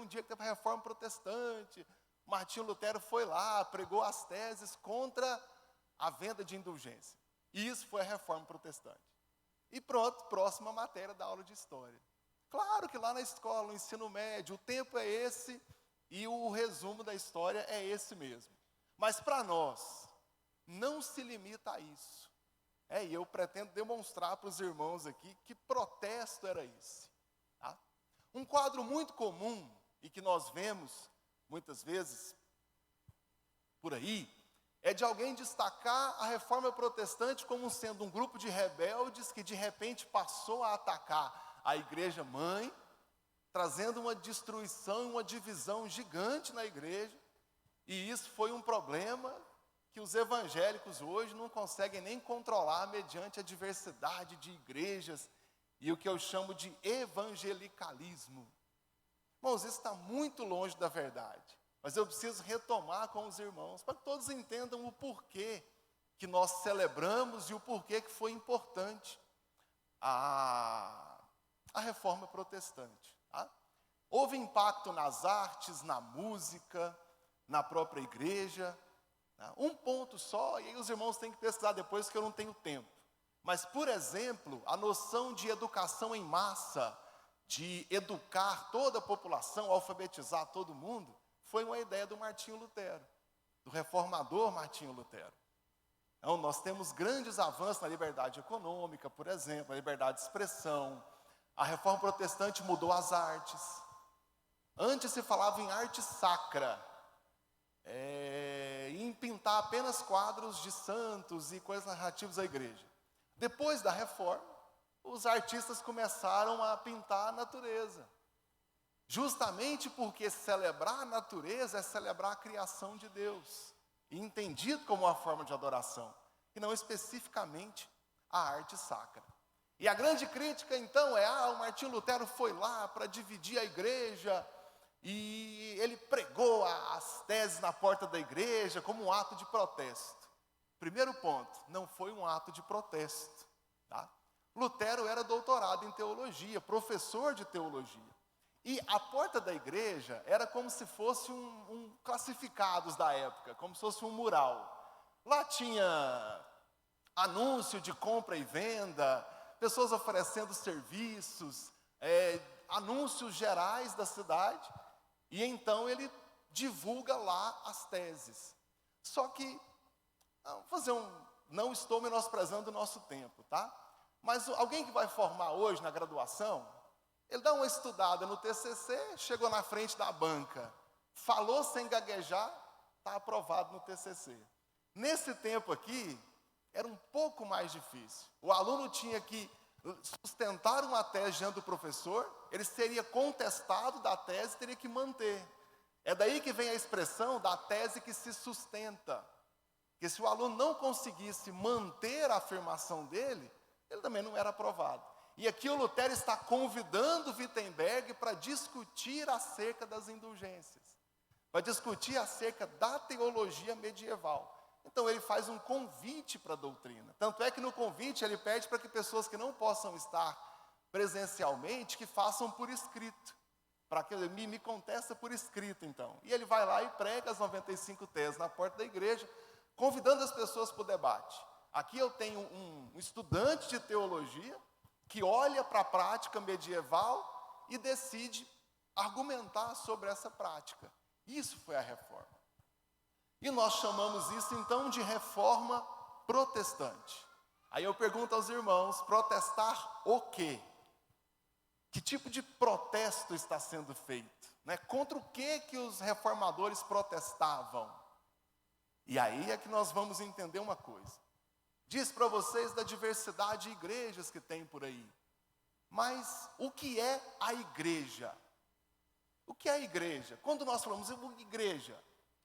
um dia que teve a Reforma Protestante. Martinho Lutero foi lá, pregou as teses contra a venda de indulgência. E isso foi a Reforma Protestante. E pronto, próxima matéria da aula de História. Claro que lá na escola, no ensino médio, o tempo é esse e o resumo da história é esse mesmo. Mas para nós, não se limita a isso. E eu pretendo demonstrar para os irmãos aqui que protesto era esse. Tá? Um quadro muito comum e que nós vemos muitas vezes por aí, é de alguém destacar a Reforma Protestante como sendo um grupo de rebeldes que de repente passou a atacar a igreja mãe, trazendo uma destruição, uma divisão gigante na igreja, e isso foi um problema que os evangélicos hoje não conseguem nem controlar mediante a diversidade de igrejas e o que eu chamo de evangelicalismo. Irmãos, isso está muito longe da verdade, mas eu preciso retomar com os irmãos, para que todos entendam o porquê que nós celebramos e o porquê que foi importante a Reforma Protestante. Tá? Houve impacto nas artes, na música, na própria igreja. Tá? Um ponto só, e aí os irmãos têm que pesquisar depois, que eu não tenho tempo. Mas, por exemplo, a noção de educação em massa, de educar toda a população, alfabetizar todo mundo, foi uma ideia do Martinho Lutero, do reformador Martinho Lutero. Então, nós temos grandes avanços na liberdade econômica, por exemplo, na liberdade de expressão. A Reforma Protestante mudou as artes. Antes se falava em arte sacra, em pintar apenas quadros de santos e coisas narrativas da igreja. Depois da Reforma, os artistas começaram a pintar a natureza. Justamente porque celebrar a natureza é celebrar a criação de Deus, e entendido como uma forma de adoração, e não especificamente a arte sacra. E a grande crítica então o Martinho Lutero foi lá para dividir a igreja, e ele pregou as teses na porta da igreja como um ato de protesto. Primeiro ponto, não foi um ato de protesto. Tá? Lutero era doutorado em teologia, professor de teologia. E a porta da igreja era como se fosse um classificados da época, como se fosse um mural. Lá tinha anúncio de compra e venda, pessoas oferecendo serviços, anúncios gerais da cidade. E então ele divulga lá as teses. Só que, não estou menosprezando o nosso tempo, tá? Mas alguém que vai formar hoje na graduação, ele dá uma estudada no TCC, chegou na frente da banca, falou sem gaguejar, está aprovado no TCC. Nesse tempo aqui, era um pouco mais difícil. O aluno tinha que sustentar uma tese diante do professor, ele seria contestado da tese, teria que manter. É daí que vem a expressão da tese que se sustenta. Porque se o aluno não conseguisse manter a afirmação dele, ele também não era aprovado. E aqui o Lutero está convidando Wittenberg para discutir acerca das indulgências, para discutir acerca da teologia medieval. Então ele faz um convite para a doutrina. Tanto é que no convite ele pede para que pessoas que não possam estar presencialmente, que façam por escrito. Para que ele me contesta por escrito, então. E ele vai lá e prega as 95 teses na porta da igreja, convidando as pessoas para o debate. Aqui eu tenho um estudante de teologia que olha para a prática medieval e decide argumentar sobre essa prática. Isso foi a reforma. E nós chamamos isso então de reforma protestante. Aí eu pergunto aos irmãos, protestar o quê? Que tipo de protesto está sendo feito? Né? Contra o que os reformadores protestavam? E aí é que nós vamos entender uma coisa. Diz para vocês da diversidade de igrejas que tem por aí. Mas o que é a igreja? O que é a igreja? Quando nós falamos igreja,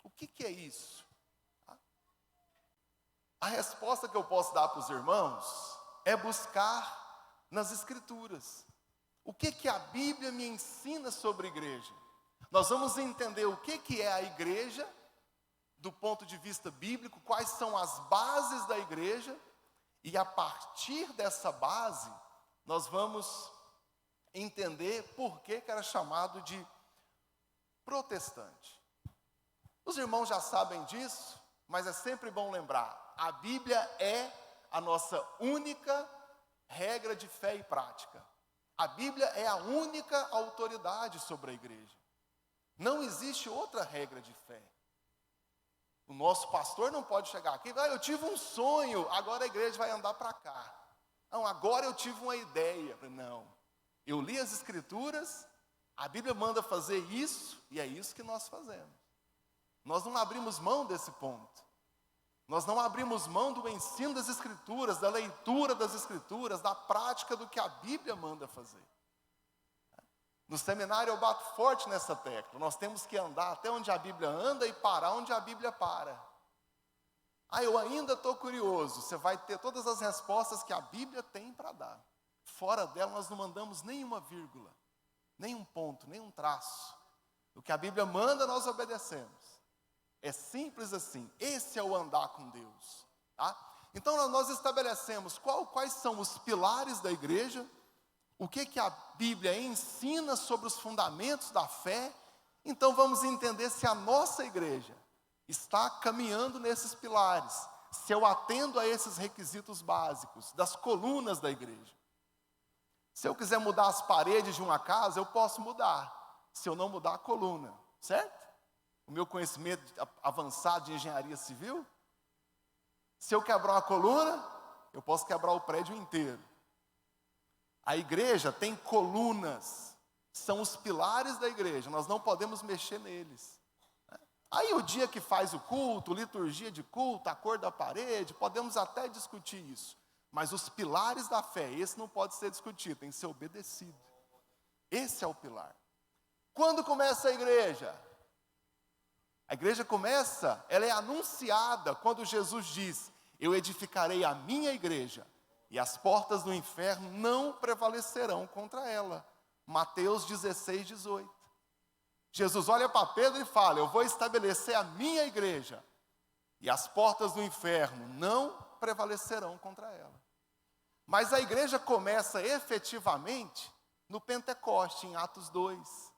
o que é isso? A resposta que eu posso dar para os irmãos é buscar nas Escrituras. O que a Bíblia me ensina sobre igreja? Nós vamos entender o que é a igreja, do ponto de vista bíblico, quais são as bases da igreja, e a partir dessa base, nós vamos entender por que era chamado de protestante. Os irmãos já sabem disso, mas é sempre bom lembrar. A Bíblia é a nossa única regra de fé e prática. A Bíblia é a única autoridade sobre a igreja. Não existe outra regra de fé. O nosso pastor não pode chegar aqui e falar, eu tive um sonho, agora a igreja vai andar para cá. Não, agora eu tive uma ideia. Não, eu li as Escrituras, a Bíblia manda fazer isso, e é isso que nós fazemos. Nós não abrimos mão desse ponto. Nós não abrimos mão do ensino das Escrituras, da leitura das Escrituras, da prática do que a Bíblia manda fazer. No seminário eu bato forte nessa tecla. Nós temos que andar até onde a Bíblia anda e parar onde a Bíblia para. Eu ainda estou curioso. Você vai ter todas as respostas que a Bíblia tem para dar. Fora dela nós não mandamos nenhuma vírgula, nenhum ponto, nenhum traço. O que a Bíblia manda nós obedecemos. É simples assim. Esse é o andar com Deus. Tá? Então nós estabelecemos quais são os pilares da igreja, o que a Bíblia ensina sobre os fundamentos da fé. Então vamos entender se a nossa igreja está caminhando nesses pilares, se eu atendo a esses requisitos básicos, das colunas da igreja. Se eu quiser mudar as paredes de uma casa, eu posso mudar, se eu não mudar a coluna, certo? O meu conhecimento avançado de engenharia civil, se eu quebrar uma coluna, eu posso quebrar o prédio inteiro. A igreja tem colunas, são os pilares da igreja, nós não podemos mexer neles. Aí o dia que faz o culto, liturgia de culto, a cor da parede, podemos até discutir isso. Mas os pilares da fé, esse não pode ser discutido, tem que ser obedecido. Esse é o pilar. Quando começa a igreja? A igreja começa, ela é anunciada quando Jesus diz, eu edificarei a minha igreja, e as portas do inferno não prevalecerão contra ela. Mateus 16, 18. Jesus olha para Pedro e fala, eu vou estabelecer a minha igreja, e as portas do inferno não prevalecerão contra ela. Mas a igreja começa efetivamente no Pentecoste, em Atos 2.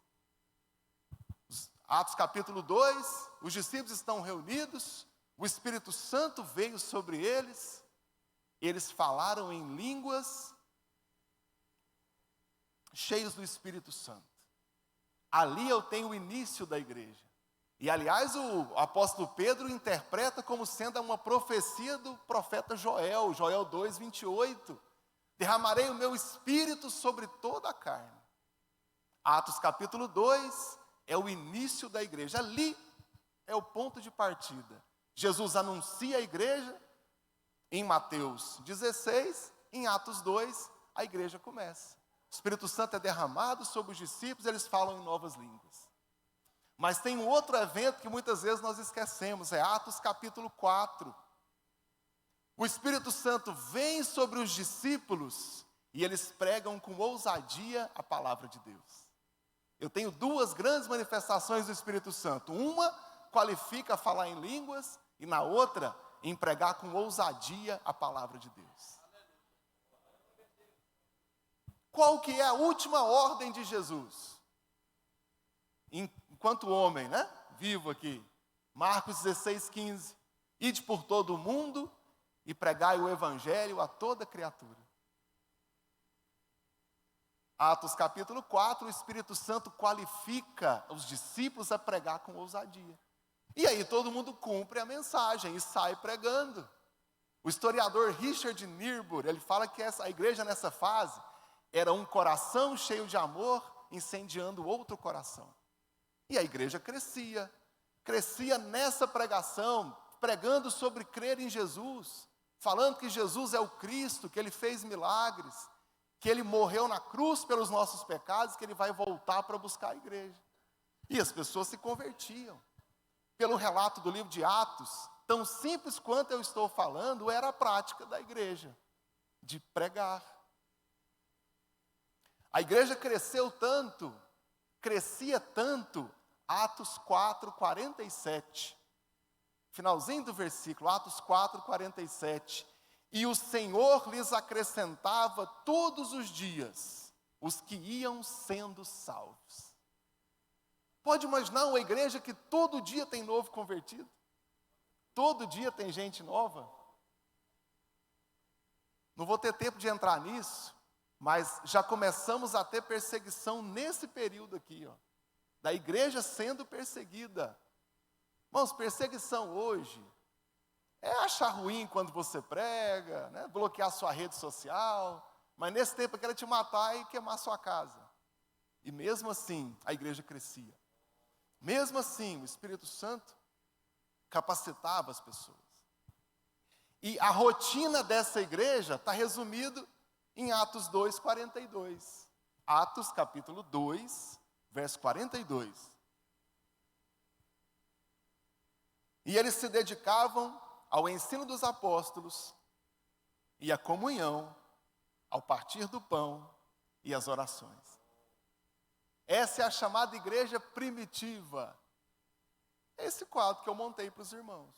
Atos capítulo 2, os discípulos estão reunidos, o Espírito Santo veio sobre eles, eles falaram em línguas, cheios do Espírito Santo. Ali eu tenho o início da igreja. E aliás, o apóstolo Pedro interpreta como sendo uma profecia do profeta Joel, Joel 2, 28. Derramarei o meu espírito sobre toda a carne. Atos capítulo 2 é o início da igreja. Ali é o ponto de partida. Jesus anuncia a igreja em Mateus 16, em Atos 2, a igreja começa. O Espírito Santo é derramado sobre os discípulos, eles falam em novas línguas. Mas tem um outro evento que muitas vezes nós esquecemos, é Atos capítulo 4. O Espírito Santo vem sobre os discípulos e eles pregam com ousadia a palavra de Deus. Eu tenho duas grandes manifestações do Espírito Santo. Uma qualifica a falar em línguas e na outra, em pregar com ousadia a palavra de Deus. Qual que é a última ordem de Jesus? Enquanto homem, né? Vivo aqui. Marcos 16, 15. Ide por todo o mundo e pregai o evangelho a toda criatura. Atos capítulo 4, o Espírito Santo qualifica os discípulos a pregar com ousadia. E aí todo mundo cumpre a mensagem e sai pregando. O historiador Richard Niebuhr, ele fala que a igreja nessa fase era um coração cheio de amor incendiando outro coração. E a igreja crescia nessa pregação, pregando sobre crer em Jesus, falando que Jesus é o Cristo, que Ele fez milagres, que Ele morreu na cruz pelos nossos pecados, que Ele vai voltar para buscar a igreja. E as pessoas se convertiam. Pelo relato do livro de Atos, tão simples quanto eu estou falando, era a prática da igreja, de pregar. A igreja crescia tanto, Atos 4, 47. Finalzinho do versículo, Atos 4, 47. E o Senhor lhes acrescentava todos os dias os que iam sendo salvos. Pode imaginar uma igreja que todo dia tem novo convertido? Todo dia tem gente nova? Não vou ter tempo de entrar nisso, mas já começamos a ter perseguição nesse período aqui, ó, da igreja sendo perseguida. Irmãos, perseguição hoje é achar ruim quando você prega, né? Bloquear sua rede social, mas nesse tempo eu quero te matar e queimar sua casa. E mesmo assim, a igreja crescia. Mesmo assim, o Espírito Santo capacitava as pessoas. E a rotina dessa igreja está resumido em Atos 2, 42. Atos capítulo 2, verso 42. E eles se dedicavam ao ensino dos apóstolos e à comunhão, ao partir do pão e às orações. Essa é a chamada igreja primitiva. Esse quadro que eu montei para os irmãos.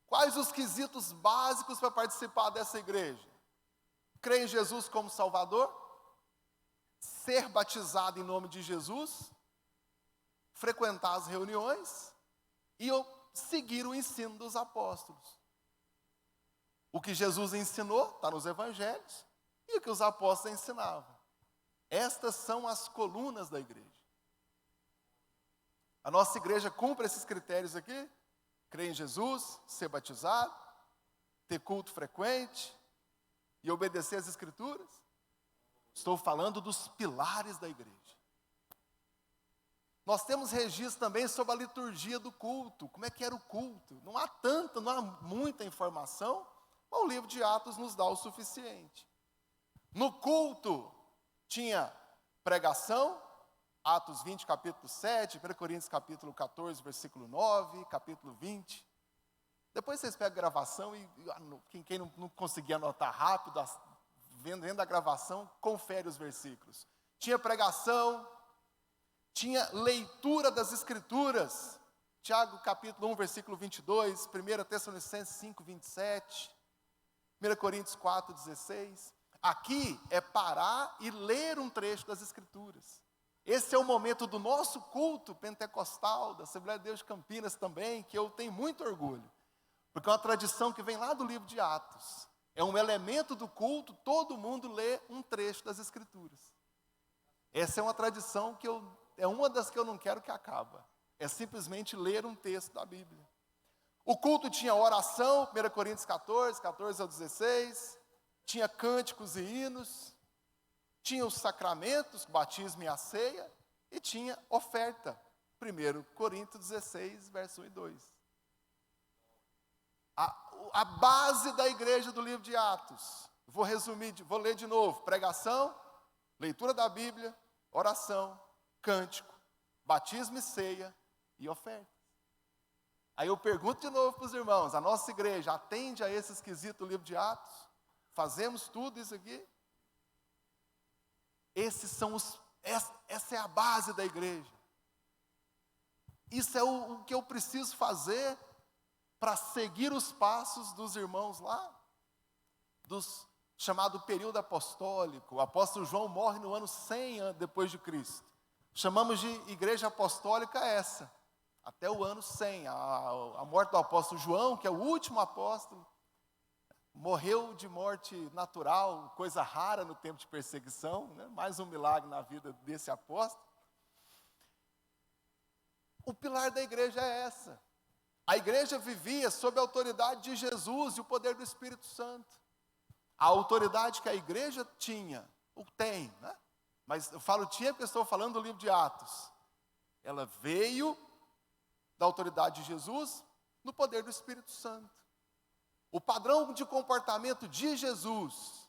Quais os quesitos básicos para participar dessa igreja? Crer em Jesus como Salvador, ser batizado em nome de Jesus, frequentar as reuniões e seguir o ensino dos apóstolos. O que Jesus ensinou está nos evangelhos e o que os apóstolos ensinavam. Estas são as colunas da igreja. A nossa igreja cumpre esses critérios aqui? Crer em Jesus, ser batizado, ter culto frequente e obedecer às Escrituras? Estou falando dos pilares da igreja. Nós temos registro também sobre a liturgia do culto. Como é que era o culto? Não há muita informação, mas o livro de Atos nos dá o suficiente. No culto tinha pregação, Atos 20, capítulo 7, 1 Coríntios capítulo 14, versículo 9, capítulo 20. Depois vocês pegam a gravação e quem não conseguir anotar rápido, vendo a gravação, confere os versículos. Tinha pregação, tinha leitura das Escrituras. Tiago capítulo 1, versículo 22, 1 Tessalonicenses 5, 27, 1 Coríntios 4, 16. Aqui é parar e ler um trecho das Escrituras. Esse é o momento do nosso culto pentecostal, da Assembleia de Deus de Campinas também, que eu tenho muito orgulho. Porque é uma tradição que vem lá do livro de Atos. É um elemento do culto, todo mundo lê um trecho das Escrituras. Essa é uma tradição é uma das que eu não quero que acabe. É simplesmente ler um texto da Bíblia. O culto tinha oração, 1 Coríntios 14, 14 ao 16. Tinha cânticos e hinos. Tinha os sacramentos, batismo e a ceia, e tinha oferta. 1 Coríntios 16, verso 1 e 2. A base da igreja do livro de Atos. Vou resumir, vou ler de novo. Pregação, leitura da Bíblia, oração, cântico, batismo e ceia e oferta. Aí eu pergunto de novo para os irmãos, a nossa igreja atende a esse esquisito livro de Atos? Fazemos tudo isso aqui? Essa é a base da igreja. Isso é o que eu preciso fazer para seguir os passos dos irmãos lá, chamado período apostólico. O apóstolo João morre no ano 100 depois de Cristo. Chamamos de igreja apostólica essa, até o ano 100. A morte do apóstolo João, que é o último apóstolo, morreu de morte natural, coisa rara no tempo de perseguição, né? Mais um milagre na vida desse apóstolo. O pilar da igreja é essa. A igreja vivia sob a autoridade de Jesus e o poder do Espírito Santo. A autoridade que a igreja tem, né? Mas eu falo tinha porque estou falando do livro de Atos. Ela veio da autoridade de Jesus no poder do Espírito Santo. O padrão de comportamento de Jesus,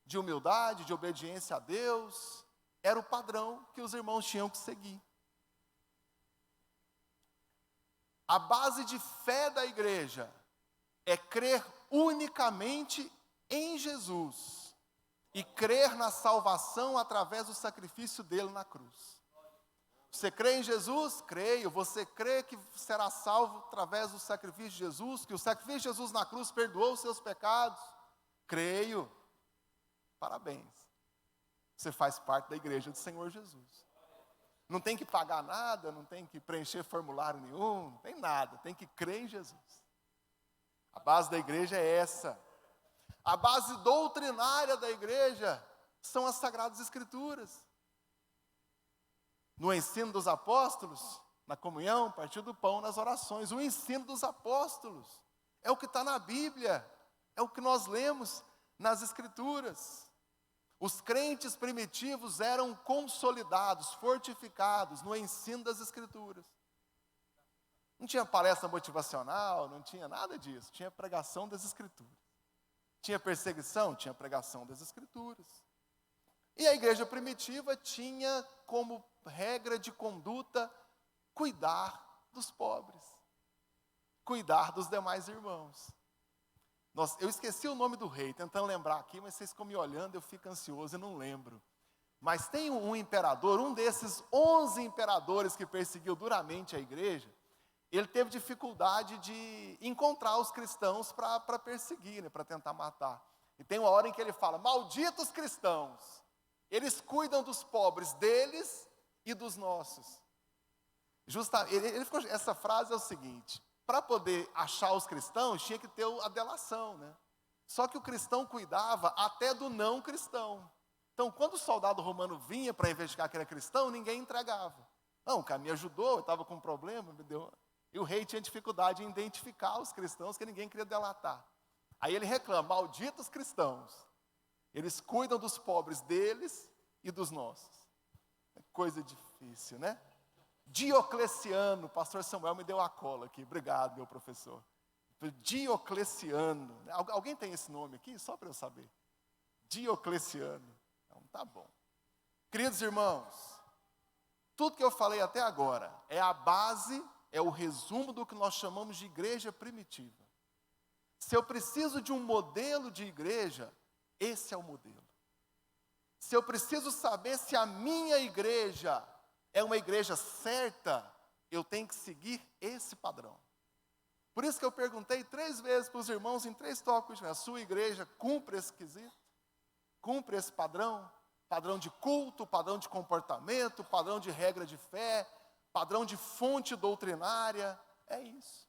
de humildade, de obediência a Deus, era o padrão que os irmãos tinham que seguir. A base de fé da igreja é crer unicamente em Jesus e crer na salvação através do sacrifício dele na cruz. Você crê em Jesus? Creio. Você crê que será salvo através do sacrifício de Jesus? Que o sacrifício de Jesus na cruz perdoou os seus pecados? Creio. Parabéns. Você faz parte da igreja do Senhor Jesus. Não tem que pagar nada, não tem que preencher formulário nenhum, não tem nada, tem que crer em Jesus. A base da igreja é essa. A base doutrinária da igreja são as Sagradas Escrituras. No ensino dos apóstolos, na comunhão, partir do pão, nas orações. O ensino dos apóstolos é o que está na Bíblia, é o que nós lemos nas Escrituras. Os crentes primitivos eram consolidados, fortificados no ensino das Escrituras. Não tinha palestra motivacional, não tinha nada disso. Tinha pregação das Escrituras. Tinha perseguição? Tinha pregação das Escrituras. E a igreja primitiva tinha como regra de conduta cuidar dos pobres, cuidar dos demais irmãos. Eu esqueci o nome do rei, tentando lembrar aqui, mas vocês ficam me olhando, eu fico ansioso e não lembro. Mas tem um imperador, um desses 11 imperadores que perseguiu duramente a igreja, ele teve dificuldade de encontrar os cristãos para perseguir, né, para tentar matar. E tem uma hora em que ele fala: malditos cristãos, eles cuidam dos pobres deles e dos nossos. Essa frase é o seguinte: para poder achar os cristãos, tinha que ter a delação, né? Só que o cristão cuidava até do não cristão. Então, quando o soldado romano vinha para investigar que era cristão, ninguém entregava. Não, o cara me ajudou, eu estava com um problema, me deu. E o rei tinha dificuldade em identificar os cristãos, que ninguém queria delatar. Aí ele reclama: malditos cristãos, eles cuidam dos pobres deles e dos nossos. É coisa difícil, né? Diocleciano, o pastor Samuel me deu a cola aqui, obrigado, meu professor. Diocleciano, alguém tem esse nome aqui? Só para eu saber. Diocleciano, então tá bom. Queridos irmãos, tudo que eu falei até agora é a base, é o resumo do que nós chamamos de igreja primitiva. Se eu preciso de um modelo de igreja, esse é o modelo. Se eu preciso saber se a minha igreja é uma igreja certa, eu tenho que seguir esse padrão. Por isso que eu perguntei 3 vezes para os irmãos em 3 tópicos: a sua igreja cumpre esse quesito? Cumpre esse padrão? Padrão de culto, padrão de comportamento, padrão de regra de fé, padrão de fonte doutrinária, é isso.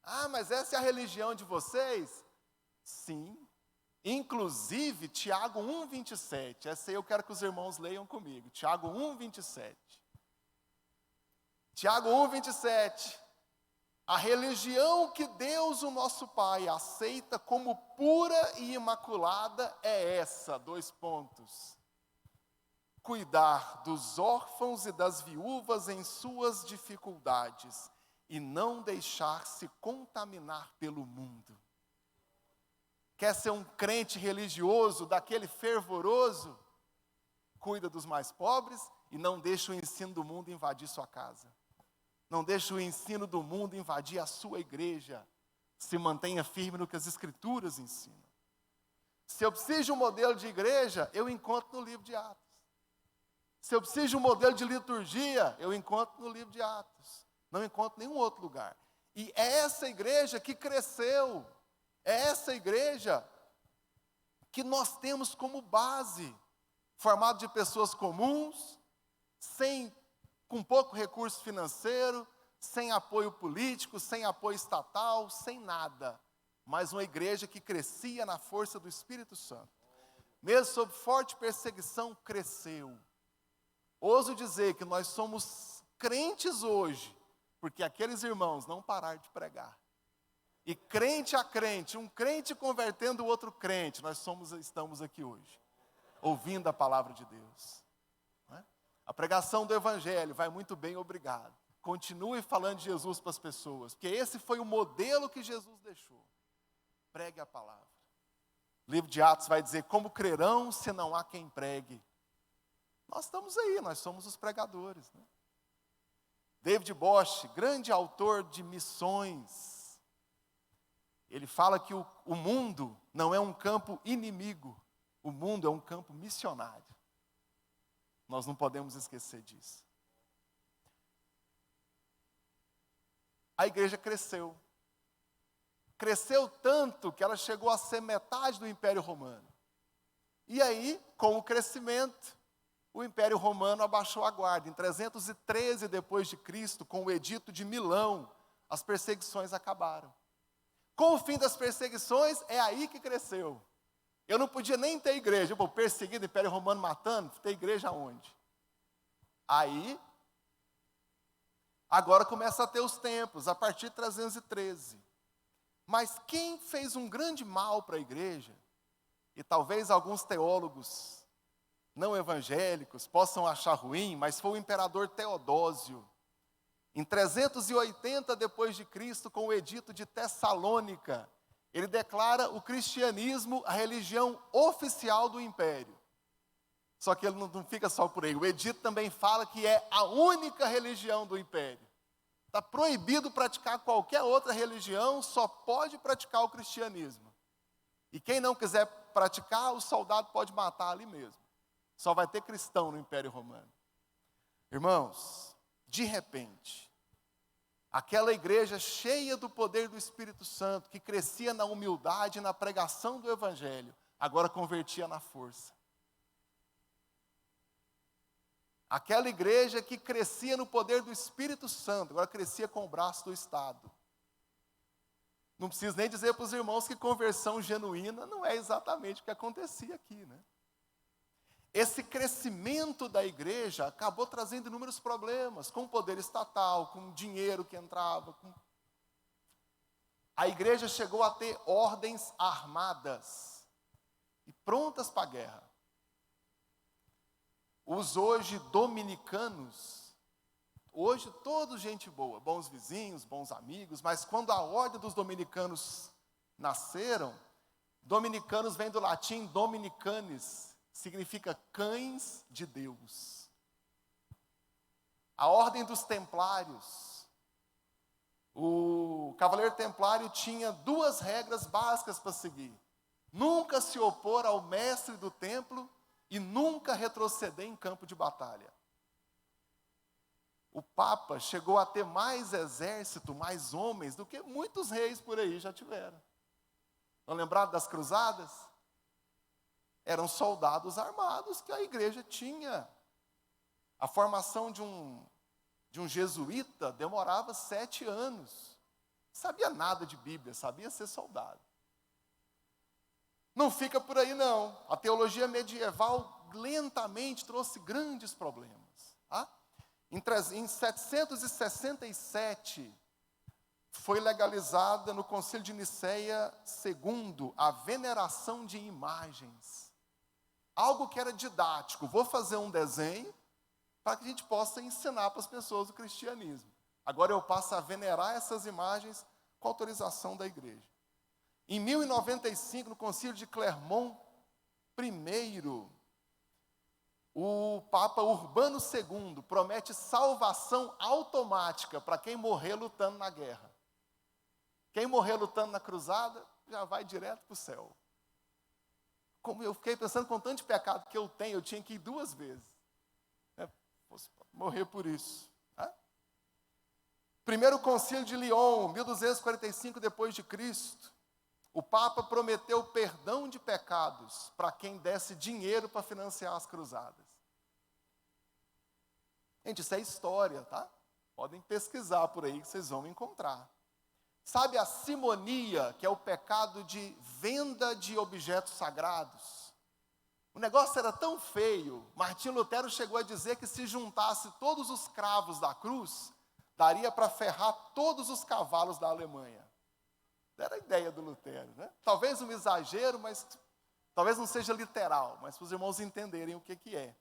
Ah, mas essa é a religião de vocês? Sim. Inclusive, Tiago 1,27, essa aí eu quero que os irmãos leiam comigo. Tiago 1,27. Tiago 1,27. A religião que Deus, o nosso Pai, aceita como pura e imaculada é essa, 2 pontos. Cuidar dos órfãos e das viúvas em suas dificuldades e não deixar-se contaminar pelo mundo. Quer ser um crente religioso, daquele fervoroso? Cuida dos mais pobres e não deixa o ensino do mundo invadir sua casa. Não deixa o ensino do mundo invadir a sua igreja. Se mantenha firme no que as Escrituras ensinam. Se eu preciso de um modelo de igreja, eu encontro no livro de Atos. Se eu preciso de um modelo de liturgia, eu encontro no livro de Atos. Não encontro em nenhum outro lugar. E é essa igreja que cresceu. É essa igreja que nós temos como base, formado de pessoas comuns, com pouco recurso financeiro, sem apoio político, sem apoio estatal, sem nada. Mas uma igreja que crescia na força do Espírito Santo. Mesmo sob forte perseguição, cresceu. Ouso dizer que nós somos crentes hoje, porque aqueles irmãos não pararam de pregar. E crente a crente, um crente convertendo o outro crente, nós estamos aqui hoje, ouvindo a palavra de Deus. A pregação do Evangelho vai muito bem, obrigado. Continue falando de Jesus para as pessoas, porque esse foi o modelo que Jesus deixou. Pregue a palavra. O livro de Atos vai dizer: como crerão se não há quem pregue? Nós estamos aí, nós somos os pregadores. Né? David Bosch, grande autor de missões, ele fala que o mundo não é um campo inimigo, o mundo é um campo missionário. Nós não podemos esquecer disso. A igreja cresceu. Cresceu tanto que ela chegou a ser metade do Império Romano. E aí, com o crescimento, o Império Romano abaixou a guarda. Em 313 depois de Cristo, com o Edito de Milão, as perseguições acabaram. Com o fim das perseguições, é aí que cresceu. Eu não podia nem ter igreja. Pô, perseguido, Império Romano matando, ter igreja aonde? Aí, agora começa a ter os templos, a partir de 313. Mas quem fez um grande mal para a igreja, e talvez alguns teólogos não evangélicos possam achar ruim, mas foi o imperador Teodósio. Em 380 depois de Cristo, com o Edito de Tessalônica, ele declara o cristianismo a religião oficial do império. Só que ele não fica só por aí. O Edito também fala que é a única religião do império. Está proibido praticar qualquer outra religião, só pode praticar o cristianismo. E quem não quiser praticar, o soldado pode matar ali mesmo. Só vai ter cristão no Império Romano. Irmãos, de repente, aquela igreja cheia do poder do Espírito Santo, que crescia na humildade e na pregação do Evangelho, agora convertia na força. Aquela igreja que crescia no poder do Espírito Santo, agora crescia com o braço do Estado. Não preciso nem dizer para os irmãos que conversão genuína não é exatamente o que acontecia aqui, né? Esse crescimento da igreja acabou trazendo inúmeros problemas, com o poder estatal, com o dinheiro que entrava. A igreja chegou a ter ordens armadas e prontas para a guerra. Os hoje dominicanos, hoje todos gente boa, bons vizinhos, bons amigos, mas quando a ordem dos dominicanos nasceram, dominicanos vem do latim dominicanes, significa cães de Deus. A ordem dos templários, o cavaleiro templário tinha 2 regras básicas para seguir: nunca se opor ao mestre do templo e nunca retroceder em campo de batalha. O Papa chegou a ter mais exército, mais homens, do que muitos reis por aí já tiveram. Estão lembrados das cruzadas? Eram soldados armados que a igreja tinha. A formação de um jesuíta demorava 7 anos. Não sabia nada de Bíblia, sabia ser soldado. Não fica por aí, não. A teologia medieval lentamente trouxe grandes problemas. Tá? Em 767, foi legalizada no Concílio de Nicéia II a veneração de imagens. Algo que era didático. Vou fazer um desenho para que a gente possa ensinar para as pessoas o cristianismo. Agora eu passo a venerar essas imagens com autorização da igreja. Em 1095, no Concílio de Clermont I, o Papa Urbano II promete salvação automática para quem morrer lutando na guerra. Quem morrer lutando na cruzada, já vai direto para o céu. Como eu fiquei pensando, com tanto de pecado que eu tenho, eu tinha que ir 2 vezes. Posso morrer por isso. Tá? Primeiro Concílio de Lyon, 1245 depois de Cristo. O Papa prometeu perdão de pecados para quem desse dinheiro para financiar as cruzadas. Gente, isso é história, tá? Podem pesquisar por aí que vocês vão encontrar. Sabe a simonia, que é o pecado de venda de objetos sagrados? O negócio era tão feio, Martinho Lutero chegou a dizer que se juntasse todos os cravos da cruz, daria para ferrar todos os cavalos da Alemanha. Era a ideia do Lutero, né? Talvez um exagero, mas talvez não seja literal, mas para os irmãos entenderem o que é.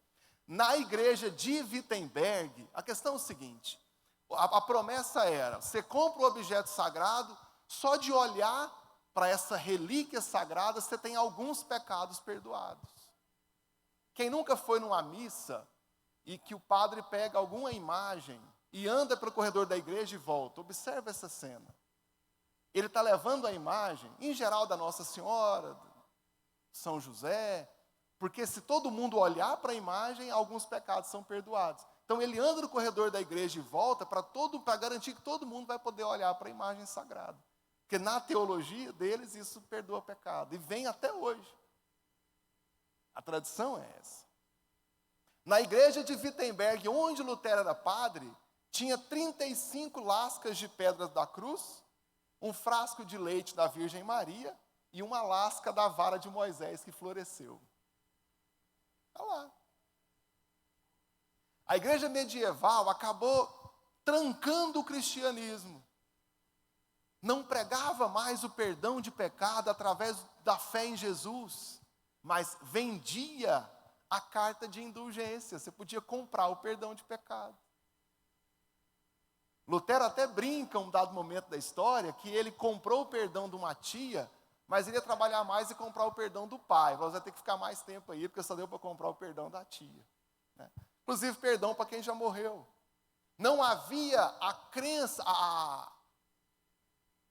Na igreja de Wittenberg, a questão é o seguinte: a promessa era, você compra o objeto sagrado, só de olhar para essa relíquia sagrada, você tem alguns pecados perdoados. Quem nunca foi numa missa e que o padre pega alguma imagem e anda pelo corredor da igreja e volta, observa essa cena. Ele está levando a imagem, em geral, da Nossa Senhora, São José, porque se todo mundo olhar para a imagem, alguns pecados são perdoados. Então ele anda no corredor da igreja e volta para garantir que todo mundo vai poder olhar para a imagem sagrada. Porque na teologia deles isso perdoa pecado. E vem até hoje. A tradição é essa. Na igreja de Wittenberg, onde Lutero era padre, tinha 35 lascas de pedras da cruz, um frasco de leite da Virgem Maria e uma lasca da vara de Moisés que floresceu. Olha lá. A igreja medieval acabou trancando o cristianismo. Não pregava mais o perdão de pecado através da fé em Jesus, mas vendia a carta de indulgência. Você podia comprar o perdão de pecado. Lutero até brinca um dado momento da história que ele comprou o perdão de uma tia, mas ele ia trabalhar mais e comprar o perdão do pai. Você vai ter que ficar mais tempo aí, porque só deu para comprar o perdão da tia. Né? Inclusive, perdão para quem já morreu. Não havia a crença,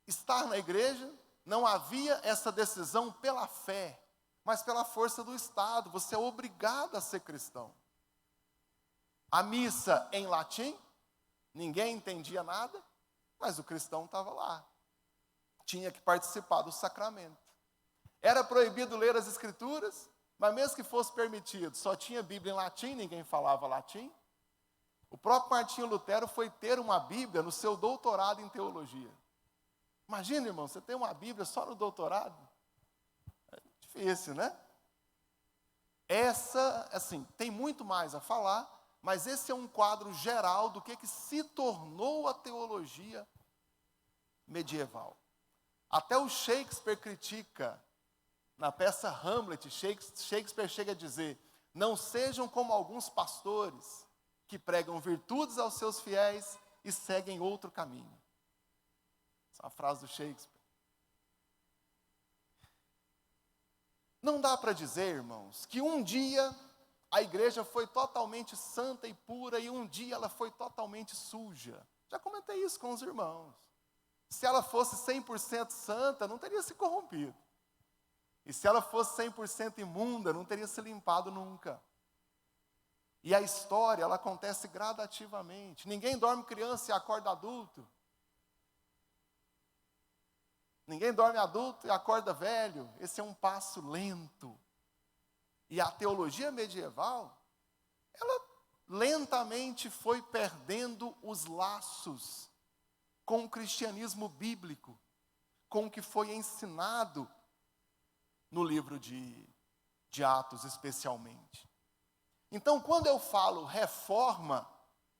estar na igreja, não havia essa decisão pela fé, mas pela força do Estado. Você é obrigado a ser cristão. A missa em latim, ninguém entendia nada, mas o cristão estava lá. Tinha que participar do sacramento. Era proibido ler as escrituras, mas mesmo que fosse permitido, só tinha Bíblia em latim, ninguém falava latim. O próprio Martinho Lutero foi ter uma Bíblia no seu doutorado em teologia. Imagina, irmão, você tem uma Bíblia só no doutorado? É difícil, né? Tem muito mais a falar, mas esse é um quadro geral do que se tornou a teologia medieval. Até o Shakespeare critica, na peça Hamlet, Shakespeare chega a dizer: não sejam como alguns pastores que pregam virtudes aos seus fiéis e seguem outro caminho. Essa é uma frase do Shakespeare. Não dá para dizer, irmãos, que um dia a igreja foi totalmente santa e pura e um dia ela foi totalmente suja. Já comentei isso com os irmãos. Se ela fosse 100% santa, não teria se corrompido. E se ela fosse 100% imunda, não teria se limpado nunca. E a história, ela acontece gradativamente. Ninguém dorme criança e acorda adulto. Ninguém dorme adulto e acorda velho. Esse é um passo lento. E a teologia medieval, ela lentamente foi perdendo os laços com o cristianismo bíblico, com o que foi ensinado no livro de Atos, especialmente. Então, quando eu falo reforma,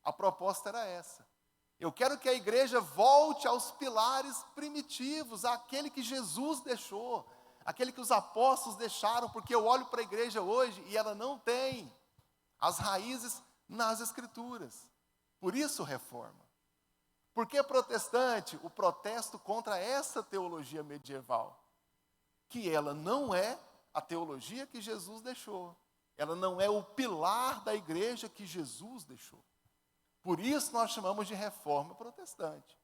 a proposta era essa. Eu quero que a igreja volte aos pilares primitivos, àquele que Jesus deixou, aquele que os apóstolos deixaram, porque eu olho para a igreja hoje e ela não tem as raízes nas Escrituras. Por isso, reforma. Por que protestante? O protesto contra essa teologia medieval, que ela não é a teologia que Jesus deixou. Ela não é o pilar da igreja que Jesus deixou. Por isso nós chamamos de reforma protestante.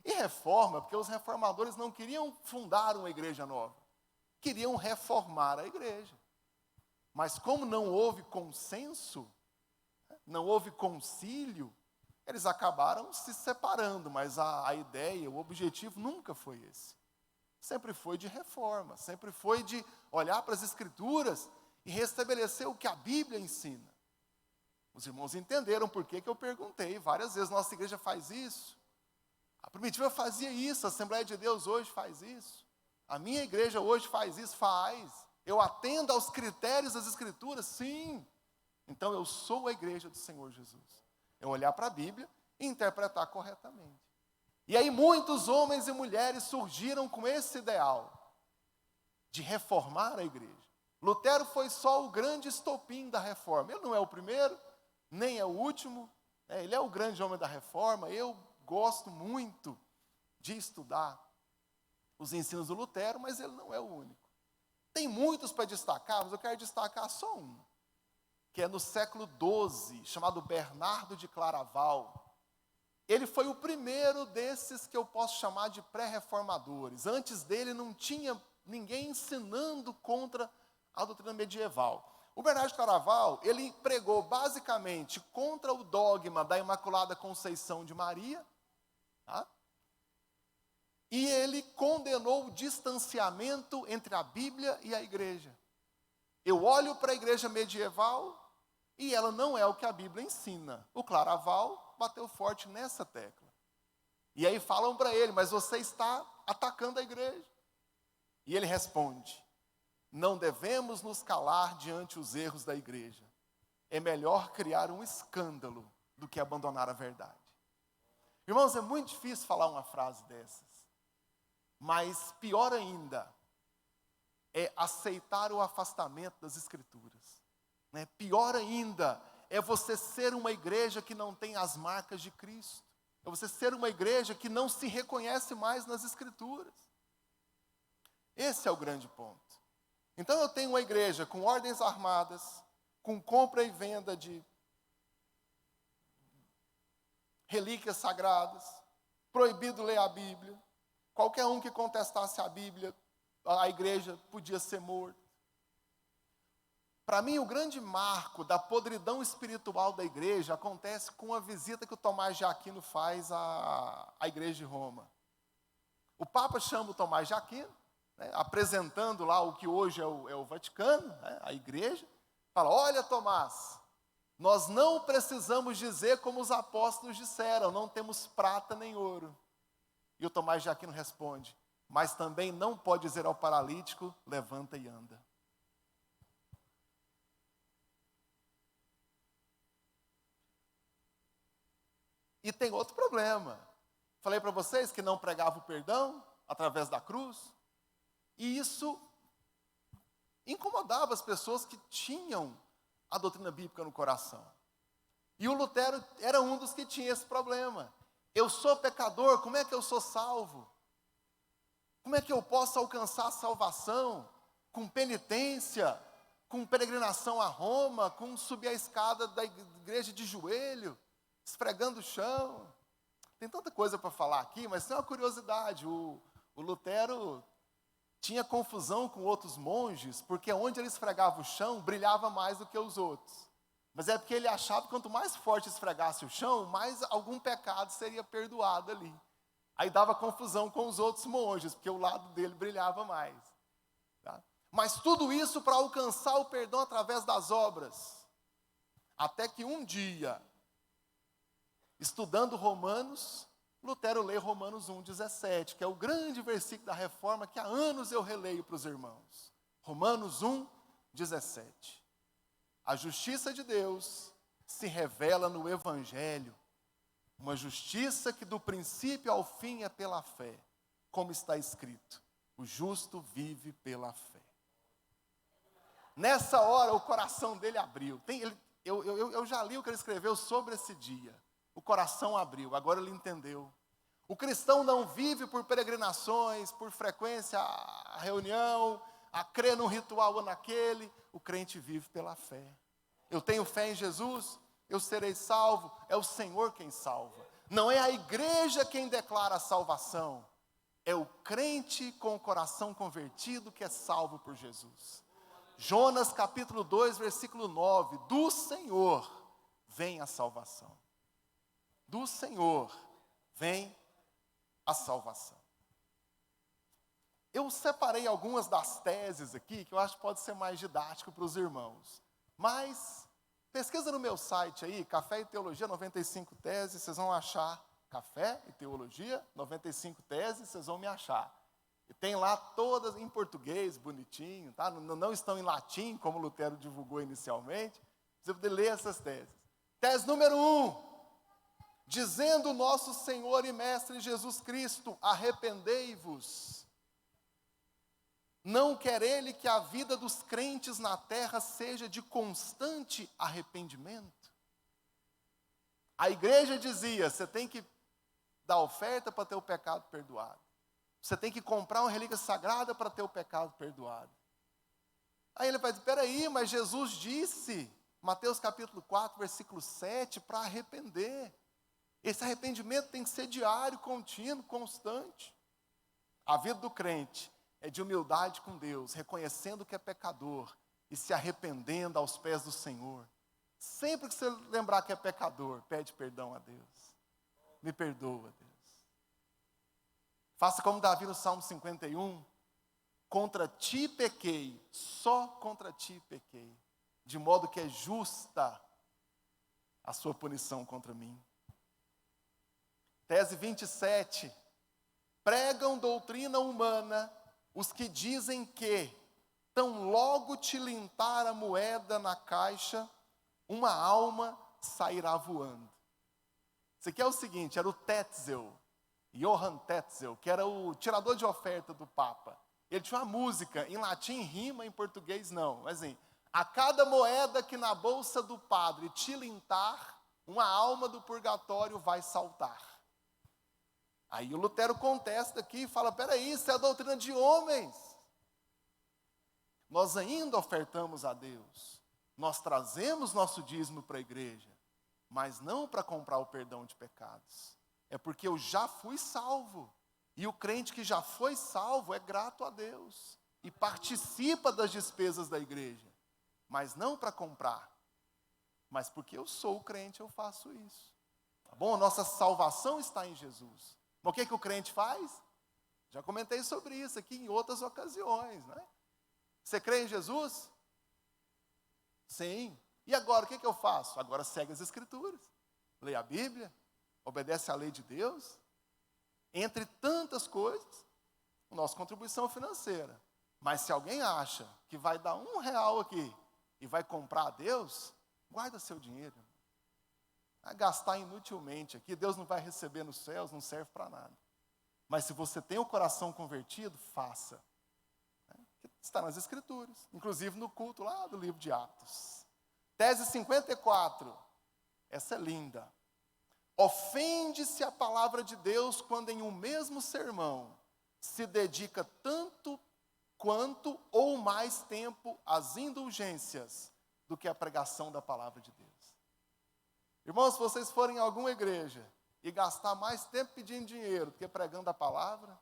E reforma, porque os reformadores não queriam fundar uma igreja nova. Queriam reformar a igreja. Mas como não houve consenso, não houve concílio, eles acabaram se separando. Mas a ideia, o objetivo nunca foi esse. Sempre foi de reforma, sempre foi de olhar para as Escrituras e restabelecer o que a Bíblia ensina. Os irmãos entenderam por que eu perguntei várias vezes: nossa igreja faz isso? A primitiva fazia isso, a Assembleia de Deus hoje faz isso. A minha igreja hoje faz isso? Faz. Eu atendo aos critérios das Escrituras? Sim. Então eu sou a igreja do Senhor Jesus. É olhar para a Bíblia e interpretar corretamente. E aí muitos homens e mulheres surgiram com esse ideal de reformar a igreja. Lutero foi só o grande estopim da reforma. Ele não é o primeiro, nem é o último. Ele é o grande homem da reforma. Eu gosto muito de estudar os ensinos do Lutero, mas ele não é o único. Tem muitos para destacar, mas eu quero destacar só um, que é no século XII, chamado Bernardo de Claraval. Ele foi o primeiro desses que eu posso chamar de pré-reformadores. Antes dele não tinha ninguém ensinando contra a doutrina medieval. O Bernardo de Claraval, ele pregou basicamente contra o dogma da Imaculada Conceição de Maria, tá? E ele condenou o distanciamento entre a Bíblia e a igreja. Eu olho para a igreja medieval E ela não é o que a Bíblia ensina. O Claraval bateu forte nessa tecla. E aí falam para ele, mas você está atacando a igreja. E ele responde, não devemos nos calar diante os erros da igreja. É melhor criar um escândalo do que abandonar a verdade. Irmãos, é muito difícil falar uma frase dessas. Mas pior ainda é aceitar o afastamento das Escrituras. Né? Pior ainda é você ser uma igreja que não tem as marcas de Cristo. É você ser uma igreja que não se reconhece mais nas Escrituras. Esse é o grande ponto. Então eu tenho uma igreja com ordens armadas, com compra e venda de relíquias sagradas, proibido ler a Bíblia. Qualquer um que contestasse a Bíblia, a igreja podia ser morto. Para mim, o grande marco da podridão espiritual da igreja acontece com a visita que o Tomás de Aquino faz à igreja de Roma. O Papa chama o Tomás de Aquino, né, apresentando lá o que hoje é o Vaticano, né, a igreja, fala, olha Tomás, nós não precisamos dizer como os apóstolos disseram, não temos prata nem ouro. E o Tomás de Aquino responde, mas também não pode dizer ao paralítico, levanta e anda. E tem outro problema. Falei para vocês que não pregava o perdão através da cruz. E isso incomodava as pessoas que tinham a doutrina bíblica no coração. E o Lutero era um dos que tinha esse problema. Eu sou pecador, como é que eu sou salvo? Como é que eu posso alcançar a salvação? Com penitência, com peregrinação a Roma, com subir a escada da igreja de joelho, esfregando o chão. Tem tanta coisa para falar aqui, mas tem uma curiosidade. O Lutero tinha confusão com outros monges, porque onde ele esfregava o chão, brilhava mais do que os outros. Mas é porque ele achava que quanto mais forte esfregasse o chão, mais algum pecado seria perdoado ali. Aí dava confusão com os outros monges, porque o lado dele brilhava mais. Tá? Mas tudo isso para alcançar o perdão através das obras. Até que um dia, estudando Romanos, Lutero lê Romanos 1,17, que é o grande versículo da Reforma que há anos eu releio para os irmãos. Romanos 1,17. A justiça de Deus se revela no Evangelho, uma justiça que do princípio ao fim é pela fé, como está escrito, o justo vive pela fé. Nessa hora o coração dele abriu. Eu já li o que ele escreveu sobre esse dia. O coração abriu, agora ele entendeu. O cristão não vive por peregrinações, por frequência à reunião, a crer num ritual ou naquele. O crente vive pela fé. Eu tenho fé em Jesus, eu serei salvo. É o Senhor quem salva. Não é a igreja quem declara a salvação. É o crente com o coração convertido que é salvo por Jesus. Jonas capítulo 2, versículo 9. Do Senhor vem a salvação. Do Senhor vem a salvação. Eu separei algumas das teses aqui, que eu acho que pode ser mais didático para os irmãos. Mas, pesquisa no meu site aí, Café e Teologia, 95 teses, vocês vão achar. Café e Teologia, 95 teses, vocês vão me achar. E tem lá todas em português, bonitinho, tá? Não estão em latim, como Lutero divulgou inicialmente. Você pode ler essas teses. Tese número 1. Dizendo o nosso Senhor e Mestre Jesus Cristo, arrependei-vos. Não quer Ele que a vida dos crentes na terra seja de constante arrependimento? A igreja dizia, você tem que dar oferta para ter o pecado perdoado. Você tem que comprar uma relíquia sagrada para ter o pecado perdoado. Aí ele vai dizer, peraí, mas Jesus disse, Mateus capítulo 4, versículo 7, para arrepender. Esse arrependimento tem que ser diário, contínuo, constante. A vida do crente é de humildade com Deus, reconhecendo que é pecador e se arrependendo aos pés do Senhor. Sempre que você lembrar que é pecador, pede perdão a Deus. Me perdoa, Deus. Faça como Davi no Salmo 51. Contra ti pequei, só contra ti pequei. De modo que é justa a sua punição contra mim. Tese 27. Pregam doutrina humana os que dizem que, tão logo tilintar a moeda na caixa, uma alma sairá voando. Isso aqui é o seguinte, era o Tetzel, Johann Tetzel, que era o tirador de oferta do Papa. Ele tinha uma música, em latim rima, em português não. Mas assim, a cada moeda que na bolsa do padre tilintar, uma alma do purgatório vai saltar. Aí o Lutero contesta aqui e fala, peraí, isso é a doutrina de homens. Nós ainda ofertamos a Deus. Nós trazemos nosso dízimo para a igreja, mas não para comprar o perdão de pecados. É porque eu já fui salvo. E o crente que já foi salvo é grato a Deus. E participa das despesas da igreja. Mas não para comprar. Mas porque eu sou o crente, eu faço isso. Tá bom? Nossa salvação está em Jesus. Mas o que o crente faz? Já comentei sobre isso aqui em outras ocasiões, né? Você crê em Jesus? Sim. E agora, o que eu faço? Agora segue as Escrituras. Leia a Bíblia. Obedece à lei de Deus. Entre tantas coisas, nossa contribuição financeira. Mas se alguém acha que vai dar R$1 aqui e vai comprar a Deus, guarda seu dinheiro. Vai gastar inutilmente aqui. Deus não vai receber nos céus, não serve para nada. Mas se você tem o coração convertido, faça. Está nas Escrituras, inclusive no culto lá do livro de Atos. Tese 54, essa é linda. Ofende-se a palavra de Deus quando em um mesmo sermão se dedica tanto quanto ou mais tempo às indulgências do que à pregação da palavra de Deus. Irmãos, se vocês forem em alguma igreja e gastar mais tempo pedindo dinheiro do que pregando a palavra,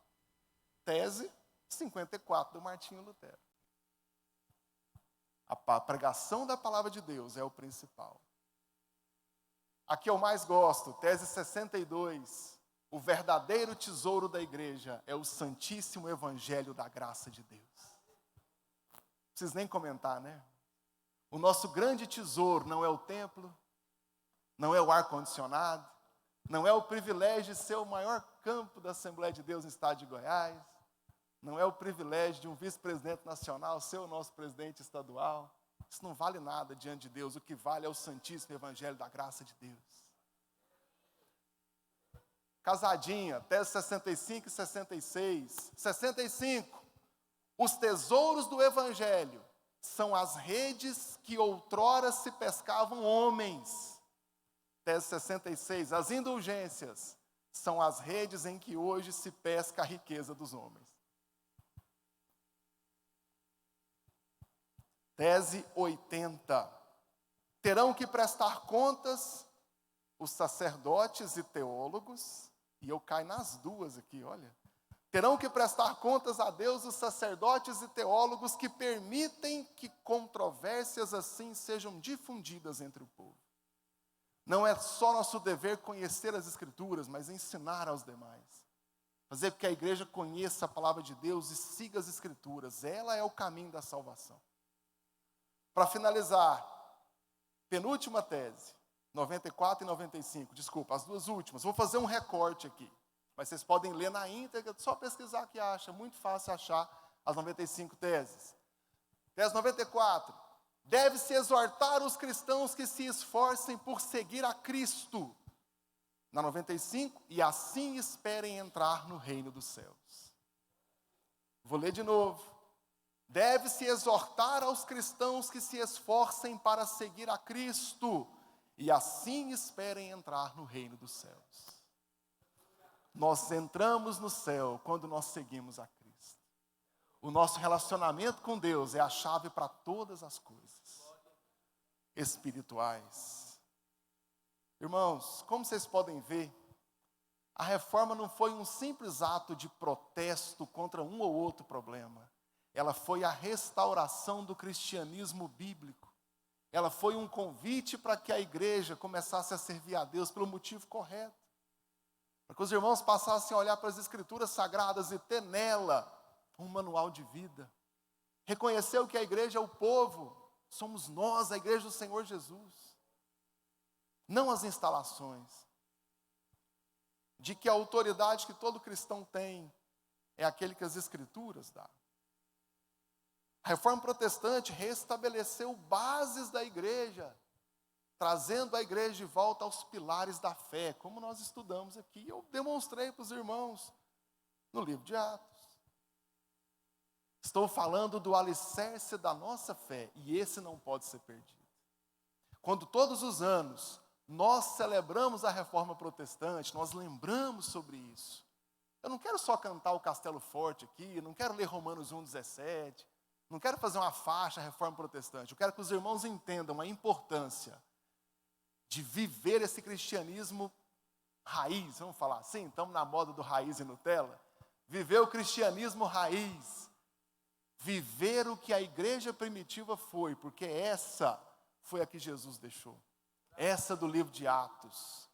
tese 54 do Martinho Lutero. A pregação da palavra de Deus é o principal. A que eu mais gosto, tese 62. O verdadeiro tesouro da igreja é o santíssimo evangelho da graça de Deus. Não preciso nem comentar, né? O nosso grande tesouro não é o templo, não é o ar-condicionado, não é o privilégio de ser o maior campo da Assembleia de Deus no estado de Goiás, não é o privilégio de um vice-presidente nacional ser o nosso presidente estadual. Isso não vale nada diante de Deus. O que vale é o santíssimo evangelho da graça de Deus. Casadinha, tese 65 e 66. 65. Os tesouros do evangelho são as redes que outrora se pescavam homens. Tese 66. As indulgências são as redes em que hoje se pesca a riqueza dos homens. Tese 80. Terão que prestar contas os sacerdotes e teólogos, e eu caio nas duas aqui, olha. Terão que prestar contas a Deus os sacerdotes e teólogos que permitem que controvérsias assim sejam difundidas entre o povo. Não é só nosso dever conhecer as Escrituras, mas ensinar aos demais. Fazer com que a igreja conheça a palavra de Deus e siga as Escrituras. Ela é o caminho da salvação. Para finalizar, penúltima tese, 94 e 95, desculpa, as duas últimas. Vou fazer um recorte aqui, mas vocês podem ler na íntegra, só pesquisar que acha, muito fácil achar as 95 teses. Tese 94, deve-se exortar os cristãos que se esforcem por seguir a Cristo. Na 95, e assim esperem entrar no reino dos céus. Vou ler de novo. Deve-se exortar aos cristãos que se esforcem para seguir a Cristo e assim esperem entrar no reino dos céus. Nós entramos no céu quando nós seguimos a Cristo. O nosso relacionamento com Deus é a chave para todas as coisas espirituais. Irmãos, como vocês podem ver, a reforma não foi um simples ato de protesto contra um ou outro problema. Ela foi a restauração do cristianismo bíblico. Ela foi um convite para que a igreja começasse a servir a Deus pelo motivo correto. Para que os irmãos passassem a olhar para as Escrituras Sagradas e ter nela um manual de vida. Reconheceu que a igreja é o povo, somos nós, a igreja do Senhor Jesus. não as instalações. De que a autoridade que todo cristão tem é aquele que as Escrituras dão. A Reforma Protestante restabeleceu bases da igreja, trazendo a igreja de volta aos pilares da fé, como nós estudamos aqui. Eu demonstrei para os irmãos no livro de Atos. Estou falando do alicerce da nossa fé, e esse não pode ser perdido. Quando todos os anos nós celebramos a Reforma Protestante, nós lembramos sobre isso. Eu não quero só cantar o Castelo Forte aqui, não quero ler Romanos 1,17, não quero fazer uma faixa Reforma Protestante. Eu quero que os irmãos entendam a importância de viver esse cristianismo raiz, vamos falar assim, estamos na moda do raiz e Nutella. Viver o cristianismo raiz, viver o que a igreja primitiva foi, porque essa foi a que Jesus deixou. Essa do livro de Atos.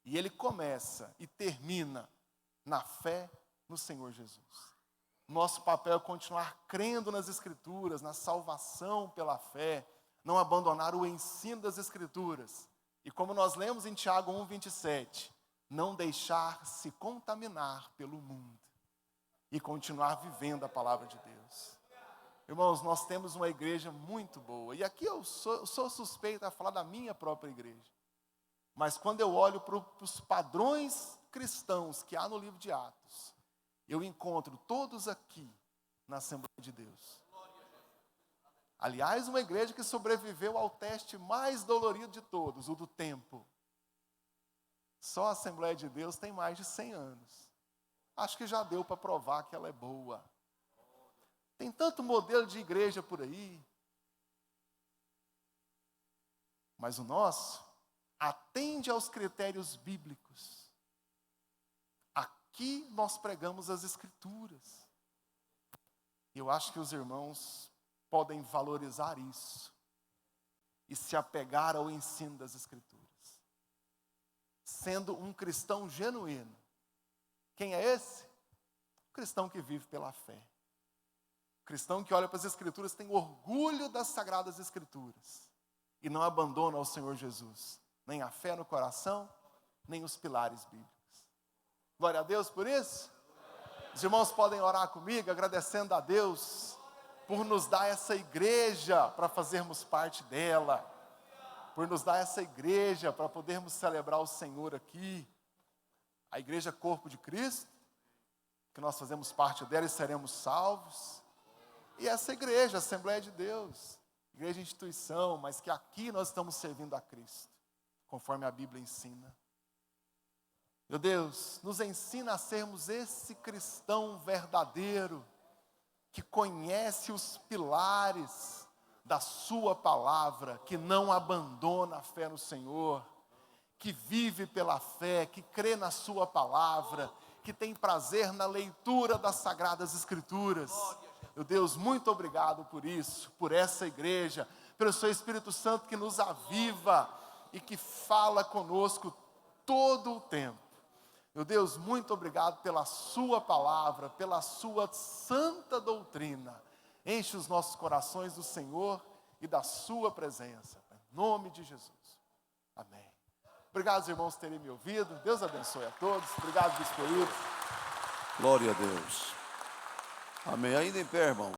E ele começa e termina na fé no Senhor Jesus. Nosso papel é continuar crendo nas Escrituras, na salvação pela fé, não abandonar o ensino das Escrituras. E como nós lemos em Tiago 1,27, não deixar se contaminar pelo mundo e continuar vivendo a palavra de Deus. Irmãos, nós temos uma igreja muito boa. E aqui eu sou suspeito a falar da minha própria igreja. Mas quando eu olho para os padrões cristãos que há no livro de Atos, eu encontro todos aqui na Assembleia de Deus. Aliás, uma igreja que sobreviveu ao teste mais dolorido de todos, o do tempo. Só a Assembleia de Deus tem mais de 100 anos. Acho que já deu para provar que ela é boa. Tem tanto modelo de igreja por aí. Mas o nosso atende aos critérios bíblicos. Aqui nós pregamos as Escrituras. Eu acho que os irmãos podem valorizar isso e se apegar ao ensino das Escrituras. Sendo um cristão genuíno. Quem é esse? O cristão que vive pela fé. Cristão que olha para as Escrituras tem orgulho das Sagradas Escrituras e não abandona ao Senhor Jesus, nem a fé no coração, nem os pilares bíblicos. Glória a Deus por isso. Os irmãos podem orar comigo, agradecendo a Deus por nos dar essa igreja para fazermos parte dela, por nos dar essa igreja para podermos celebrar o Senhor aqui. A igreja Corpo de Cristo, que nós fazemos parte dela e seremos salvos. E essa igreja, Assembleia de Deus, igreja instituição, mas que aqui nós estamos servindo a Cristo, conforme a Bíblia ensina. Meu Deus, nos ensina a sermos esse cristão verdadeiro, que conhece os pilares da sua palavra, que não abandona a fé no Senhor, que vive pela fé, que crê na sua palavra, que tem prazer na leitura das Sagradas Escrituras. Meu Deus, muito obrigado por isso, por essa igreja, pelo seu Espírito Santo que nos aviva e que fala conosco todo o tempo. Meu Deus, muito obrigado pela sua palavra, pela sua santa doutrina. Enche os nossos corações do Senhor e da sua presença. Em nome de Jesus. Amém. Obrigado, irmãos, por terem me ouvido. Deus abençoe a todos. Obrigado, bispo Hilton. Glória a Deus. Amém. Ainda em pé, irmão.